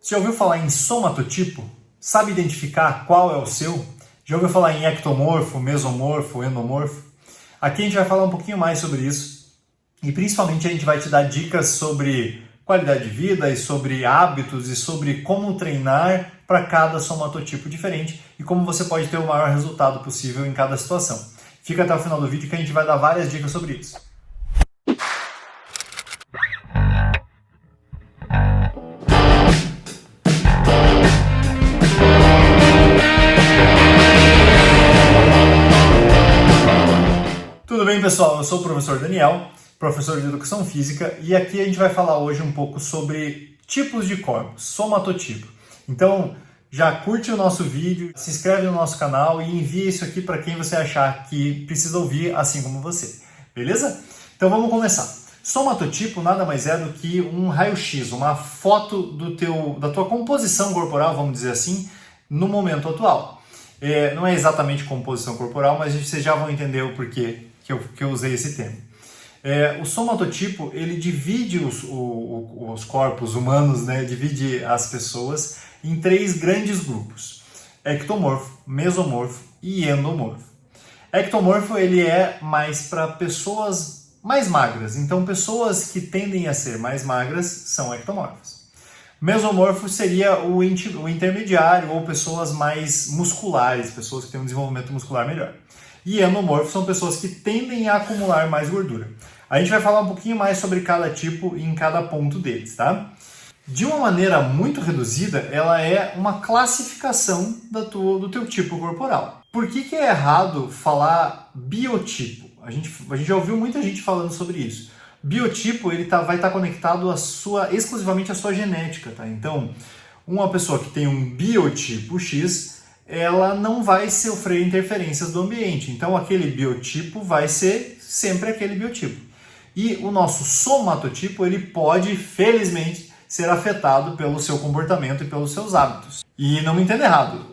Você já ouviu falar em somatotipo? Sabe identificar qual é o seu? Já ouviu falar em ectomorfo, mesomorfo, endomorfo? Aqui a gente vai falar um pouquinho mais sobre isso e principalmente a gente vai te dar dicas sobre qualidade de vida e sobre hábitos e sobre como treinar para cada somatotipo diferente e como você pode ter o maior resultado possível em cada situação. Fica até o final do vídeo que a gente vai dar várias dicas sobre isso. Tudo bem, pessoal? Eu sou o professor Daniel, professor de Educação Física, e aqui a gente vai falar hoje um pouco sobre tipos de corpos, somatotipo. Então, já curte o nosso vídeo, se inscreve no nosso canal e envia isso aqui para quem você achar que precisa ouvir, assim como você. Beleza? Então vamos começar. Somatotipo nada mais é do que um raio-x, uma foto da tua composição corporal, vamos dizer assim, no momento atual. Não é exatamente composição corporal, mas vocês já vão entender o porquê que eu usei esse termo. O somatotipo, ele divide os corpos humanos, né? Divide as pessoas em três grandes grupos: ectomorfo, mesomorfo e endomorfo. Ectomorfo, ele é mais para pessoas mais magras, então pessoas que tendem a ser mais magras são ectomorfos. Mesomorfo seria o intermediário ou pessoas mais musculares, pessoas que têm um desenvolvimento muscular melhor. E endomorfo são pessoas que tendem a acumular mais gordura. A gente vai falar um pouquinho mais sobre cada tipo em cada ponto deles, tá? De uma maneira muito reduzida, ela é uma classificação do teu tipo corporal. Por que é errado falar biotipo? A gente já ouviu muita gente falando sobre isso. Biotipo, ele vai estar conectado exclusivamente à sua genética, tá? Então, uma pessoa que tem um biotipo X, ela não vai sofrer interferências do ambiente. Então, aquele biotipo vai ser sempre aquele biotipo. E o nosso somatotipo, ele pode, felizmente, ser afetado pelo seu comportamento e pelos seus hábitos. E não me entenda errado,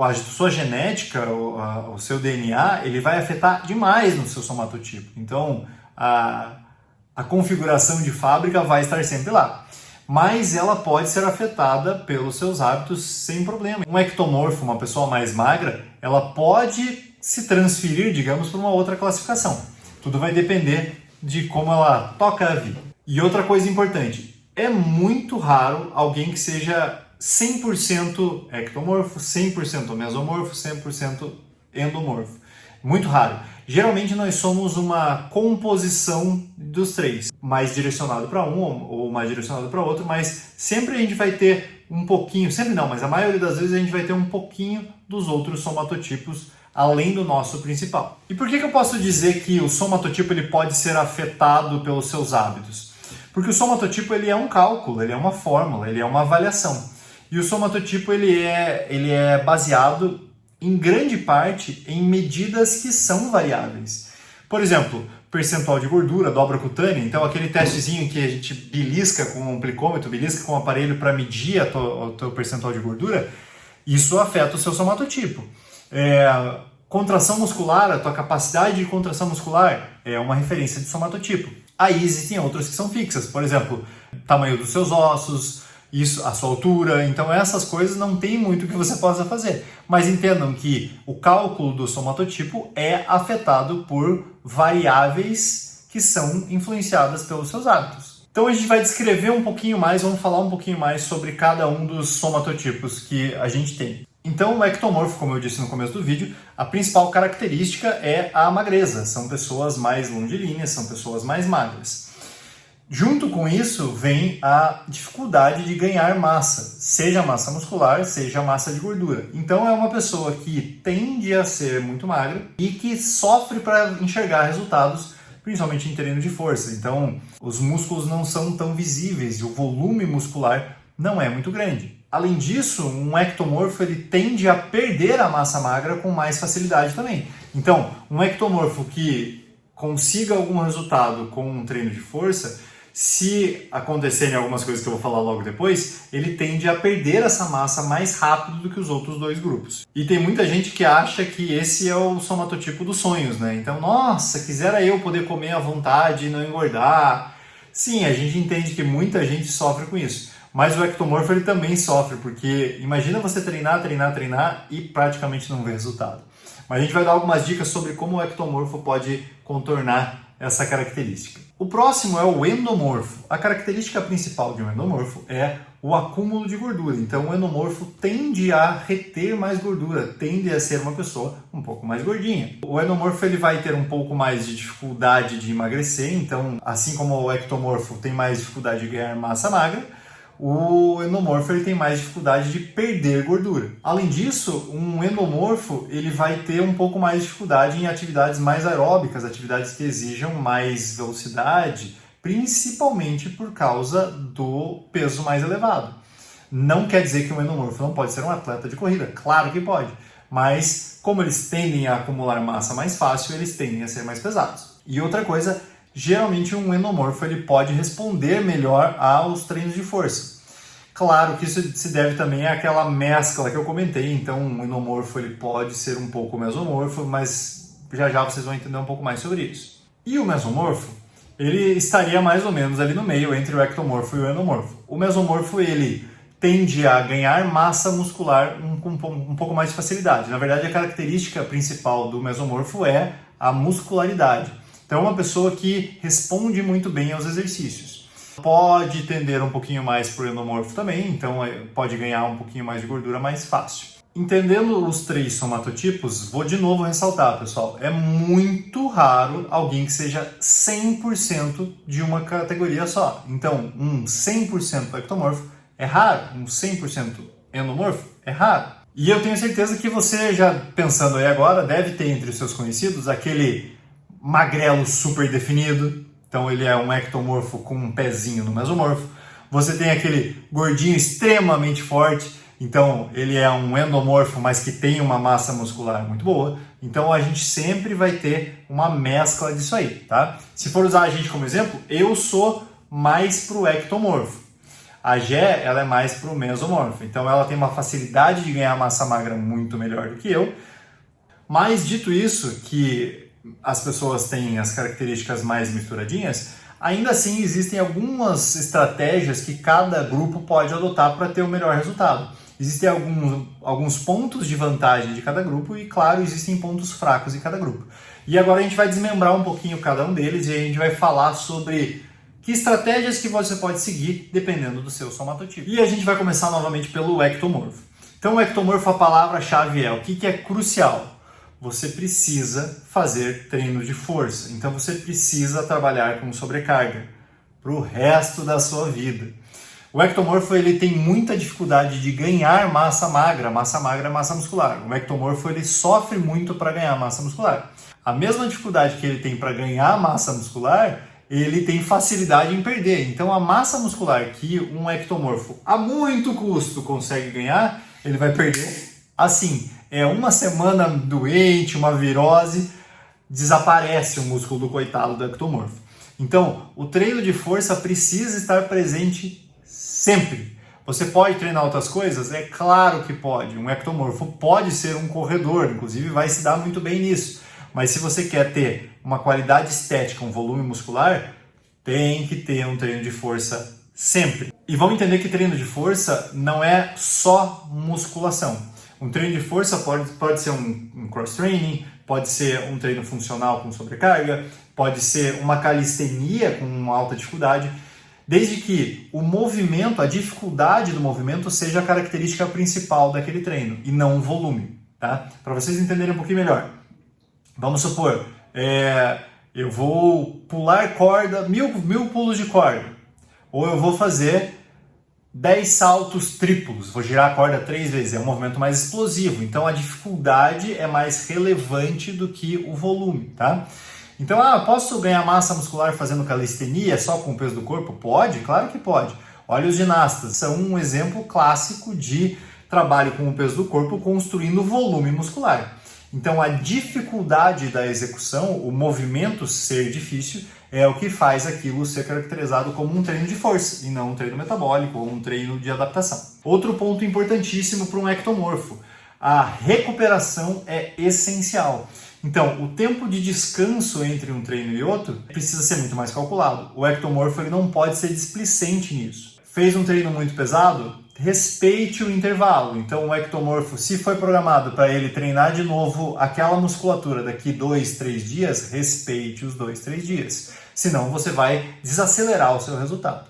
a sua genética, o seu DNA, ele vai afetar demais no seu somatotipo. Então, a configuração de fábrica vai estar sempre lá. Mas ela pode ser afetada pelos seus hábitos sem problema. Um ectomorfo, uma pessoa mais magra, ela pode se transferir, digamos, para uma outra classificação. Tudo vai depender de como ela toca a vida. E outra coisa importante, é muito raro alguém que seja 100% ectomorfo, 100% mesomorfo, 100% endomorfo. Muito raro. Geralmente nós somos uma composição dos três, mais direcionado para um ou mais direcionado para outro, mas sempre a gente vai ter um pouquinho, sempre não, mas a maioria das vezes a gente vai ter um pouquinho dos outros somatotipos além do nosso principal. E por que eu posso dizer que o somatotipo ele pode ser afetado pelos seus hábitos? Porque o somatotipo ele é um cálculo, ele é uma fórmula, ele é uma avaliação. E o somatotipo ele é baseado em grande parte em medidas que são variáveis. Por exemplo, percentual de gordura, dobra cutânea, então aquele testezinho que a gente belisca com um glicômetro, belisca com um aparelho para medir o teu percentual de gordura, isso afeta o seu somatotipo. Contração muscular, a tua capacidade de contração muscular é uma referência de somatotipo. Aí existem outras que são fixas, por exemplo, tamanho dos seus ossos, a sua altura, então essas coisas não tem muito que você possa fazer. Mas entendam que o cálculo do somatotipo é afetado por variáveis que são influenciadas pelos seus hábitos. Então a gente vai descrever um pouquinho mais, vamos falar um pouquinho mais sobre cada um dos somatotipos que a gente tem. Então o ectomorfo, como eu disse no começo do vídeo, a principal característica é a magreza. São pessoas mais longilíneas, são pessoas mais magras. Junto com isso vem a dificuldade de ganhar massa, seja massa muscular, seja massa de gordura. Então é uma pessoa que tende a ser muito magra e que sofre para enxergar resultados, principalmente em treino de força. Então os músculos não são tão visíveis e o volume muscular não é muito grande. Além disso, um ectomorfo ele tende a perder a massa magra com mais facilidade também. Então, um ectomorfo que consiga algum resultado com um treino de força, se acontecerem algumas coisas que eu vou falar logo depois, ele tende a perder essa massa mais rápido do que os outros dois grupos. E tem muita gente que acha que esse é o somatotipo dos sonhos, né? Então, nossa, quisera eu poder comer à vontade e não engordar. Sim, a gente entende que muita gente sofre com isso. Mas o ectomorfo ele também sofre, porque imagina você treinar e praticamente não ver resultado. Mas a gente vai dar algumas dicas sobre como o ectomorfo pode contornar essa característica. O próximo é o endomorfo. A característica principal de um endomorfo é o acúmulo de gordura. Então o endomorfo tende a reter mais gordura, tende a ser uma pessoa um pouco mais gordinha. O endomorfo ele vai ter um pouco mais de dificuldade de emagrecer, então assim como o ectomorfo tem mais dificuldade de ganhar massa magra, o endomorfo ele tem mais dificuldade de perder gordura. Além disso, um endomorfo ele vai ter um pouco mais de dificuldade em atividades mais aeróbicas, atividades que exijam mais velocidade, principalmente por causa do peso mais elevado. Não quer dizer que um endomorfo não pode ser um atleta de corrida, claro que pode, mas como eles tendem a acumular massa mais fácil, eles tendem a ser mais pesados. E outra coisa, geralmente um endomorfo ele pode responder melhor aos treinos de força. Claro que isso se deve também àquela mescla que eu comentei, então um endomorfo ele pode ser um pouco mesomorfo, mas já vocês vão entender um pouco mais sobre isso. E o mesomorfo, ele estaria mais ou menos ali no meio entre o ectomorfo e o endomorfo. O mesomorfo ele tende a ganhar massa muscular com um pouco mais de facilidade. Na verdade, a característica principal do mesomorfo é a muscularidade. Então, é uma pessoa que responde muito bem aos exercícios. Pode tender um pouquinho mais para o endomorfo também, então pode ganhar um pouquinho mais de gordura mais fácil. Entendendo os 3 somatotipos, vou de novo ressaltar, pessoal, é muito raro alguém que seja 100% de uma categoria só. Então, um 100% ectomorfo é raro, um 100% endomorfo é raro. E eu tenho certeza que você, já pensando aí agora, deve ter entre os seus conhecidos aquele magrelo super definido, então ele é um ectomorfo com um pezinho no mesomorfo. Você tem aquele gordinho extremamente forte, então ele é um endomorfo, mas que tem uma massa muscular muito boa. Então a gente sempre vai ter uma mescla disso aí, tá? Se for usar a gente como exemplo, eu sou mais pro ectomorfo. A Gé, ela é mais pro mesomorfo, então ela tem uma facilidade de ganhar massa magra muito melhor do que eu. Mas dito isso, que as pessoas têm as características mais misturadinhas, ainda assim existem algumas estratégias que cada grupo pode adotar para ter o melhor resultado. Existem alguns pontos de vantagem de cada grupo e, claro, existem pontos fracos em cada grupo. E agora a gente vai desmembrar um pouquinho cada um deles e a gente vai falar sobre que estratégias que você pode seguir dependendo do seu somatotipo. E a gente vai começar novamente pelo ectomorfo. Então, o ectomorfo, a palavra-chave é o que é crucial. Você precisa fazer treino de força. Então você precisa trabalhar com sobrecarga para o resto da sua vida. O ectomorfo ele tem muita dificuldade de ganhar massa magra. Massa magra é massa muscular. O ectomorfo ele sofre muito para ganhar massa muscular. A mesma dificuldade que ele tem para ganhar massa muscular, ele tem facilidade em perder. Então a massa muscular que um ectomorfo a muito custo consegue ganhar, ele vai perder assim. É uma semana doente, uma virose, desaparece o músculo do coitado do ectomorfo. Então, o treino de força precisa estar presente sempre. Você pode treinar outras coisas? É claro que pode. Um ectomorfo pode ser um corredor, inclusive vai se dar muito bem nisso. Mas se você quer ter uma qualidade estética, um volume muscular, tem que ter um treino de força sempre. E vamos entender que treino de força não é só musculação. Um treino de força pode ser um cross-training, pode ser um treino funcional com sobrecarga, pode ser uma calistenia com uma alta dificuldade, desde que o movimento, a dificuldade do movimento seja a característica principal daquele treino e não o volume, tá? Para vocês entenderem um pouquinho melhor. Vamos supor, eu vou pular corda, mil pulos de corda, ou eu vou fazer 10 saltos triplos, vou girar a corda 3 vezes, é um movimento mais explosivo, então a dificuldade é mais relevante do que o volume, tá? Então, posso ganhar massa muscular fazendo calistenia só com o peso do corpo? Pode, claro que pode. Olha os ginastas, são um exemplo clássico de trabalho com o peso do corpo construindo volume muscular. Então a dificuldade da execução, o movimento ser difícil, é o que faz aquilo ser caracterizado como um treino de força e não um treino metabólico ou um treino de adaptação. Outro ponto importantíssimo para um ectomorfo, a recuperação é essencial. Então, o tempo de descanso entre um treino e outro precisa ser muito mais calculado. O ectomorfo ele não pode ser displicente nisso. fez um treino muito pesado, respeite o intervalo. Então o ectomorfo, se foi programado para ele treinar de novo aquela musculatura daqui 2, 3 dias, respeite os 2, 3 dias. Senão você vai desacelerar o seu resultado.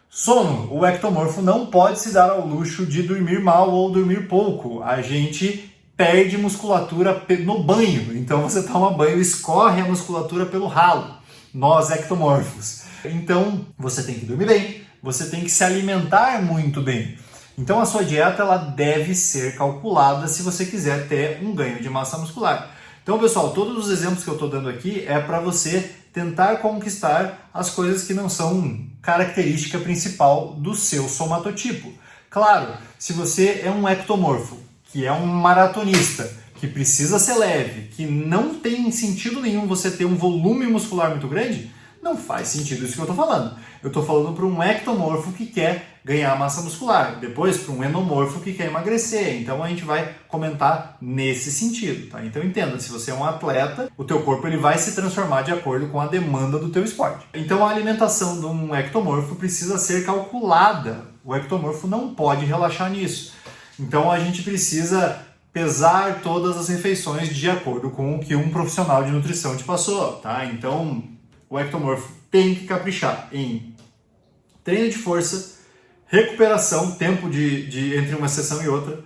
Sono. O ectomorfo não pode se dar ao luxo de dormir mal ou dormir pouco. A gente perde musculatura no banho. Então você toma banho e escorre a musculatura pelo ralo. Nós ectomorfos. Então você tem que dormir bem, você tem que se alimentar muito bem. Então a sua dieta ela deve ser calculada se você quiser ter um ganho de massa muscular. Então, pessoal, todos os exemplos que eu estou dando aqui é para você tentar conquistar as coisas que não são característica principal do seu somatotipo. Claro, se você é um ectomorfo, que é um maratonista, que precisa ser leve, que não tem sentido nenhum você ter um volume muscular muito grande, não faz sentido isso que eu estou falando. Eu estou falando para um ectomorfo que quer ganhar massa muscular, depois para um enomorfo que quer emagrecer. Então a gente vai comentar nesse sentido, tá? Então entenda, se você é um atleta, o teu corpo ele vai se transformar de acordo com a demanda do teu esporte. Então a alimentação de um ectomorfo precisa ser calculada. O ectomorfo não pode relaxar nisso. Então a gente precisa pesar todas as refeições de acordo com o que um profissional de nutrição te passou, tá? Então o ectomorfo tem que caprichar em treino de força, recuperação, tempo entre uma sessão e outra,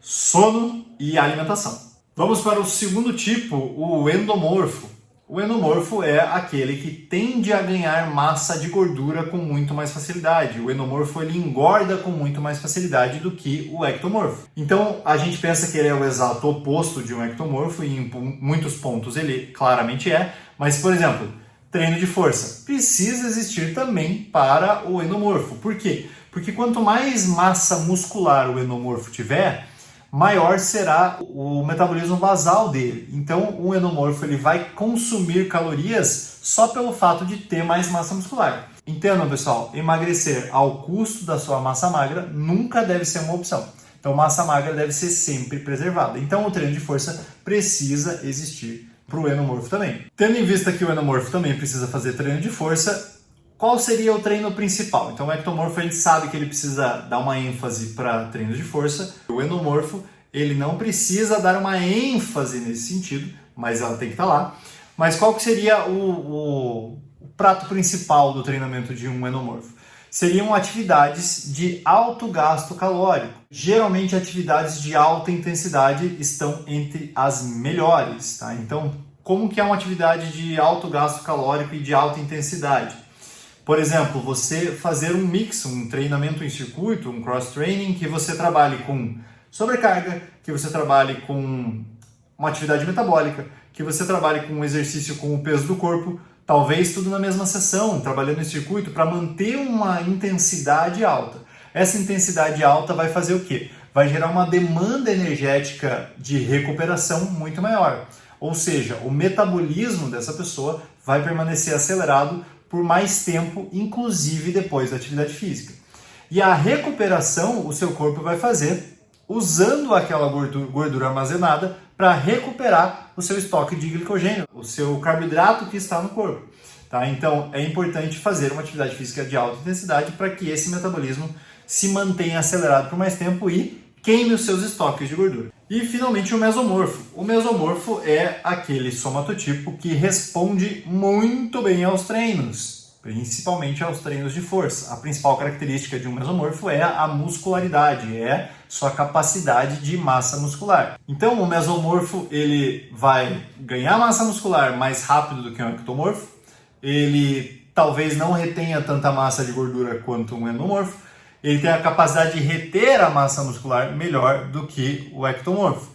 sono e alimentação. Vamos para o segundo tipo, o endomorfo. O endomorfo é aquele que tende a ganhar massa de gordura com muito mais facilidade. O endomorfo ele engorda com muito mais facilidade do que o ectomorfo. Então a gente pensa que ele é o exato oposto de um ectomorfo e em muitos pontos ele claramente é, mas por exemplo, treino de força precisa existir também para o endomorfo. Por quê? Porque quanto mais massa muscular o endomorfo tiver, maior será o metabolismo basal dele. Então, o endomorfo ele vai consumir calorias só pelo fato de ter mais massa muscular. Entendam, pessoal, emagrecer ao custo da sua massa magra nunca deve ser uma opção. Então, massa magra deve ser sempre preservada. Então, o treino de força precisa existir para o enomorfo também. Tendo em vista que o enomorfo também precisa fazer treino de força, qual seria o treino principal? Então o ectomorfo a gente sabe que ele precisa dar uma ênfase para treino de força. O enomorfo ele não precisa dar uma ênfase nesse sentido, mas ela tem que estar lá. Mas qual que seria o prato principal do treinamento de um enomorfo? Seriam atividades de alto gasto calórico. Geralmente atividades de alta intensidade estão entre as melhores, tá? Então, como que é uma atividade de alto gasto calórico e de alta intensidade? Por exemplo, você fazer um mix, um treinamento em circuito, um cross-training, que você trabalhe com sobrecarga, que você trabalhe com uma atividade metabólica, que você trabalhe com um exercício com o peso do corpo, talvez tudo na mesma sessão, trabalhando em circuito, para manter uma intensidade alta. Essa intensidade alta vai fazer o quê? Vai gerar uma demanda energética de recuperação muito maior. Ou seja, o metabolismo dessa pessoa vai permanecer acelerado por mais tempo, inclusive depois da atividade física. E a recuperação o seu corpo vai fazer usando aquela gordura armazenada para recuperar o seu estoque de glicogênio, o seu carboidrato que está no corpo. Tá? Então é importante fazer uma atividade física de alta intensidade para que esse metabolismo se mantenha acelerado por mais tempo e queime os seus estoques de gordura. E finalmente o mesomorfo. O mesomorfo é aquele somatotipo que responde muito bem aos treinos, principalmente aos treinos de força. A principal característica de um mesomorfo é a muscularidade, é sua capacidade de massa muscular. Então o mesomorfo ele vai ganhar massa muscular mais rápido do que um ectomorfo, ele talvez não retenha tanta massa de gordura quanto um endomorfo, ele tem a capacidade de reter a massa muscular melhor do que o ectomorfo.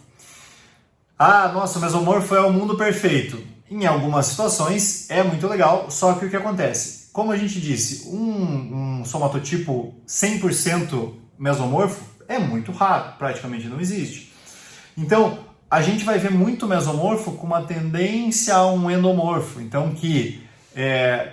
Ah, nossa, o mesomorfo é o mundo perfeito. Em algumas situações é muito legal, só que o que acontece? Como a gente disse, um somatotipo 100% mesomorfo é muito raro, praticamente não existe. Então, a gente vai ver muito mesomorfo com uma tendência a um endomorfo, então que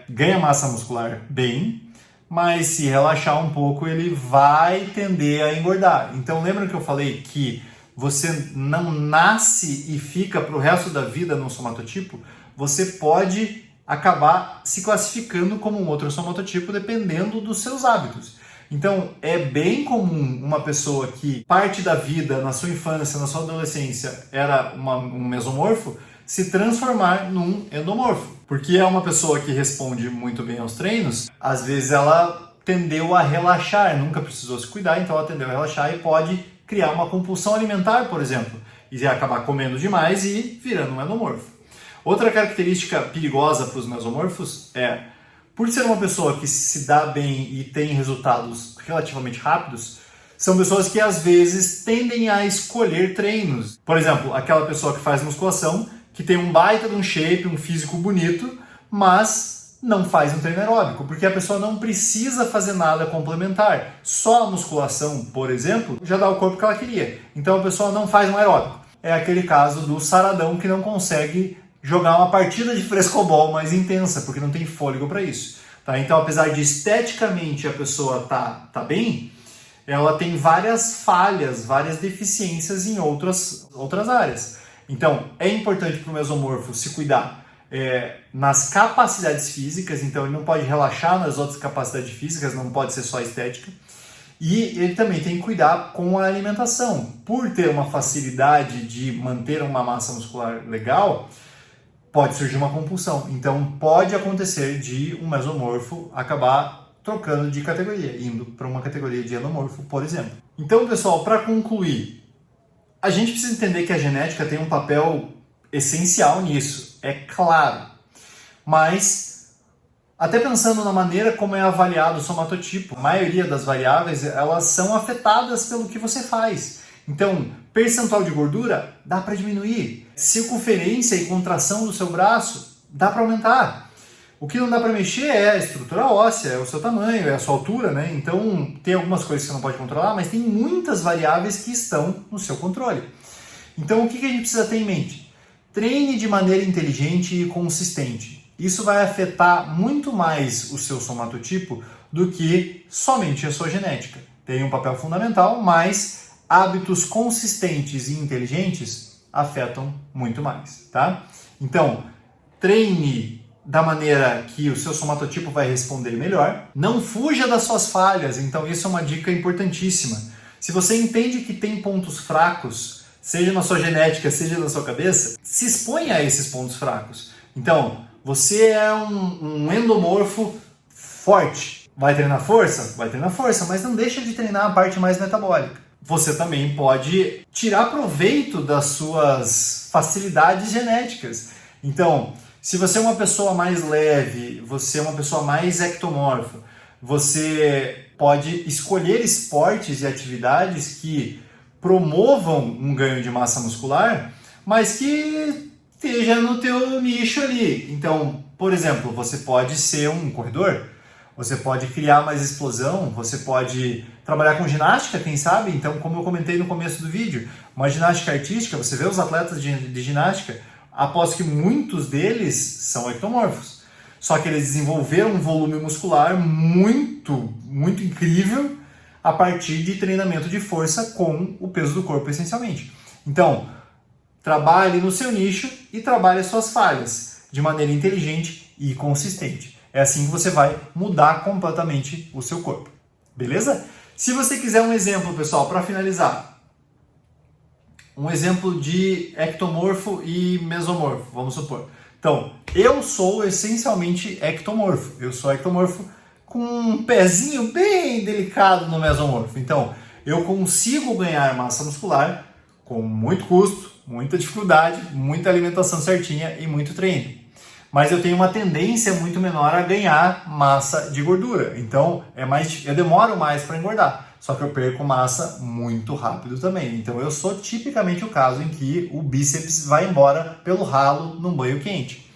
ganha massa muscular bem, mas se relaxar um pouco ele vai tender a engordar. Então lembra que eu falei que você não nasce e fica para o resto da vida num somatotipo? Você pode acabar se classificando como um outro somatotipo dependendo dos seus hábitos. Então, é bem comum uma pessoa que parte da vida, na sua infância, na sua adolescência, era um mesomorfo, se transformar num endomorfo. Porque é uma pessoa que responde muito bem aos treinos, às vezes ela tendeu a relaxar, nunca precisou se cuidar, então ela tendeu a relaxar e pode criar uma compulsão alimentar, por exemplo, e acabar comendo demais e virando um endomorfo. Outra característica perigosa para os mesomorfos é, por ser uma pessoa que se dá bem e tem resultados relativamente rápidos, são pessoas que às vezes tendem a escolher treinos. Por exemplo, aquela pessoa que faz musculação, que tem um baita de um shape, um físico bonito, mas não faz um treino aeróbico, porque a pessoa não precisa fazer nada complementar. Só a musculação, por exemplo, já dá o corpo que ela queria. Então a pessoa não faz um aeróbico. É aquele caso do saradão que não consegue jogar uma partida de frescobol mais intensa, porque não tem fôlego para isso. Tá? Então, apesar de esteticamente a pessoa tá bem, ela tem várias falhas, várias deficiências em outras áreas. Então, é importante para o mesomorfo se cuidar nas capacidades físicas, então ele não pode relaxar nas outras capacidades físicas, não pode ser só estética. E ele também tem que cuidar com a alimentação. Por ter uma facilidade de manter uma massa muscular legal, pode surgir uma compulsão. Então, pode acontecer de um mesomorfo acabar trocando de categoria, indo para uma categoria de endomorfo, por exemplo. Então, pessoal, para concluir, a gente precisa entender que a genética tem um papel essencial nisso, é claro. Mas, até pensando na maneira como é avaliado o somatotipo, a maioria das variáveis, elas são afetadas pelo que você faz. Então, percentual de gordura dá para diminuir. Circunferência e contração do seu braço dá para aumentar. O que não dá para mexer é a estrutura óssea, é o seu tamanho, é a sua altura, né? Então, tem algumas coisas que você não pode controlar, mas tem muitas variáveis que estão no seu controle. Então, o que a gente precisa ter em mente? Treine de maneira inteligente e consistente. Isso vai afetar muito mais o seu somatotipo do que somente a sua genética. Tem um papel fundamental, mas hábitos consistentes e inteligentes afetam muito mais, tá? Então, treine da maneira que o seu somatotipo vai responder melhor. Não fuja das suas falhas, então isso é uma dica importantíssima. Se você entende que tem pontos fracos, seja na sua genética, seja na sua cabeça, se exponha a esses pontos fracos. Então, você é um endomorfo forte. Vai treinar força? Vai treinar força, mas não deixa de treinar a parte mais metabólica. Você também pode tirar proveito das suas facilidades genéticas. Então, se você é uma pessoa mais leve, você é uma pessoa mais ectomorfa, você pode escolher esportes e atividades que promovam um ganho de massa muscular, mas que esteja no teu nicho ali. Então, por exemplo, você pode ser um corredor, você pode criar mais explosão, você pode trabalhar com ginástica, quem sabe? Então, como eu comentei no começo do vídeo, uma ginástica artística, você vê os atletas de ginástica, aposto que muitos deles são ectomorfos. Só que eles desenvolveram um volume muscular muito, muito incrível a partir de treinamento de força com o peso do corpo, essencialmente. Então, trabalhe no seu nicho e trabalhe as suas falhas de maneira inteligente e consistente. É assim que você vai mudar completamente o seu corpo. Beleza? Se você quiser um exemplo, pessoal, para finalizar. Um exemplo de ectomorfo e mesomorfo, vamos supor. Então, eu sou essencialmente ectomorfo. Eu sou ectomorfo com um pezinho bem delicado no mesomorfo. Então, eu consigo ganhar massa muscular com muito custo, muita dificuldade, muita alimentação certinha e muito treino. Mas eu tenho uma tendência muito menor a ganhar massa de gordura. Então, eu demoro mais para engordar. Só que eu perco massa muito rápido também. Então, eu sou tipicamente o caso em que o bíceps vai embora pelo ralo num banho quente.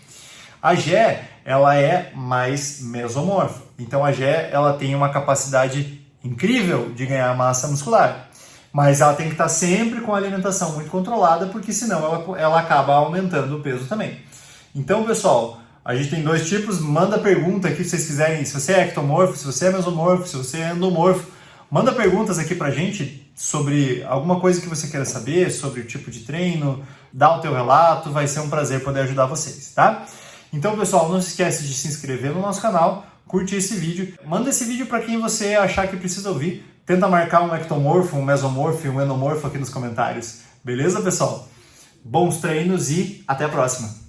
A Gé, ela é mais mesomorfa. Então, a Gé, ela tem uma capacidade incrível de ganhar massa muscular. Mas ela tem que estar sempre com a alimentação muito controlada, porque senão ela acaba aumentando o peso também. Então, pessoal, a gente tem dois tipos. Manda pergunta aqui se vocês quiserem. Se você é ectomorfo, se você é mesomorfo, se você é endomorfo. Manda perguntas aqui pra gente sobre alguma coisa que você queira saber, sobre o tipo de treino. Dá o teu relato, vai ser um prazer poder ajudar vocês, tá? Então, pessoal, não se esquece de se inscrever no nosso canal, curte esse vídeo. Manda esse vídeo para quem você achar que precisa ouvir. Tenta marcar um ectomorfo, um mesomorfo e um endomorfo aqui nos comentários. Beleza, pessoal? Bons treinos e até a próxima!